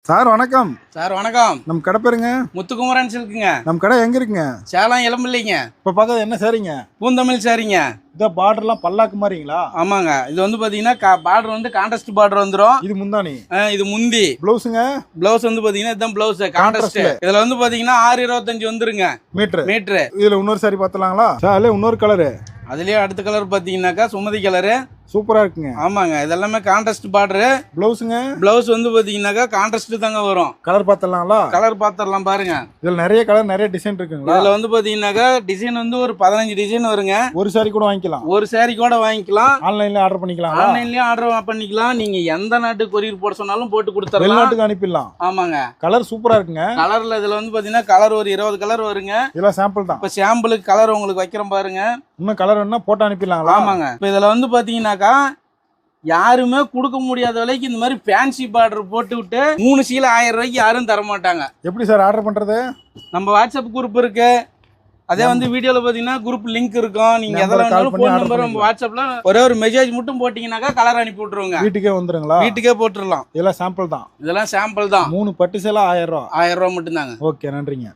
Sir வணக்கம். Sir வணக்கம். நம்ம கடை பேருங்க? முத்துக்குமரன் சில்க்குங்க. நம்ம கடை எங்க இருக்குங்க? சேலம் இளம்பிள்ளைங்க. இப்போ பார்க்கறது என்ன சாரிங்க? பூந்தமிழ் சாரிங்க. இத பார்டர்லாம் பல்லாக்கு மாதிரிங்களா? ஆமாங்க. இது வந்து பாத்தீங்கன்னா பார்டர் வந்து கான்ட்ராஸ்ட் பார்டர் வந்துரும். இது முந்தானி. இது முந்தி. ப்ளவுஸ்ங்க? ப்ளவுஸ் வந்து பாத்தீங்கன்னா இதான் ப்ளவுஸ் கான்ட்ராஸ்ட். இதுல வந்து பாத்தீங்கன்னா 625 வந்துருங்க மீட்டர். இதுல இன்னொரு சாரி பார்த்தலாங்களா? சார் அதுல இன்னொரு கலரு. அதுலயே அடுத்த கலர் பாத்தீங்கன்னாக்கா சுமதி கலரு. சூப்பரா இருக்குங்க. ஆமாங்க. இதெல்லாமே கான்ட்ராஸ்ட் பார்டர். ப்ளவுஸ்ங்க? ப்ளவுஸ் வந்து பாத்தீங்கன்னாக்கா கான்ட்ராஸ்ட் தாங்க வரும். கலர் பார்த்தலாங்களா? கலர் பார்த்தறலாம் பாருங்க. இதுல நிறைய கலர் நிறைய டிசைன் இருக்குங்களா? இதுல வந்து பாத்தீங்கன்னாக்கா டிசைன் வந்து ஒரு 15 டிசைன் வருங்க. ஒரு சாரி கூட வாங்கிக்கலாம். ஒரு சாரி கூட வாங்கிக்கலாம். ஆன்லைன்ல ஆர்டர் பண்ணிக்கலாம். ஆன்லைன்லயே ஆர்டர் பண்ணிக்கலாம். நீங்க எந்த நாட்டுக்கு கொரியர் போட சொன்னாலும் போட்டு கொடுத்துறலாம். வெளிநாட்டுக்கு அனுப்பிடலாம். ஆமாங்க. கலர் சூப்பரா இருக்குங்க. கலர்ல இதுல வந்து பாத்தீங்கன்னா கலர் ஒரு 20 கலர் வருங்க. இதெல்லாம் சாம்பிள் தான். இப்ப சாம்பிளுக்கு கலர் உங்களுக்கு வைக்கிறேன் பாருங்க. இன்னும் கலர் வேணா போட்டு அனுப்பிடலாங்களா? ஆமாங்க. இப்ப இதுல வந்து பாத்தீங்கன்னாக்கா யாருமே கொடுக்க முடியாத விலைக்கு இந்த மாதிரி ஃபேன்சி பார்டர் போட்டு விட்டு 3 சீலை 1000 ரூபாய்க்கு யாரும் தர மாட்டாங்க. எப்படி சார் ஆர்டர் பண்றது? நம்ம வாட்ஸ்அப் குரூப் இருக்கு. அதே வந்து வீடியோல பாத்தீங்கன்னா குரூப் லிங்க் இருக்கும். நீங்க எதுல வேணாலும் போன் நம்பர் நம்ம வாட்ஸ்அப்ல ஒரே ஒரு மெசேஜ் மட்டும் போட்டீங்கன்னாக்கா கலர் அனுப்பி விட்டுருவாங்க. வீட்டுக்கே வந்துருங்களா? வீட்டுக்கே போட்டுடலாம். இதெல்லாம் சாம்பிள் தான். இதெல்லாம் சாம்பிள் தான். 3 பட்டு சேலை 1000 ரூபா. 1000 ரூபாய் மட்டும் தாங்க. ஓகே, நன்றிங்க.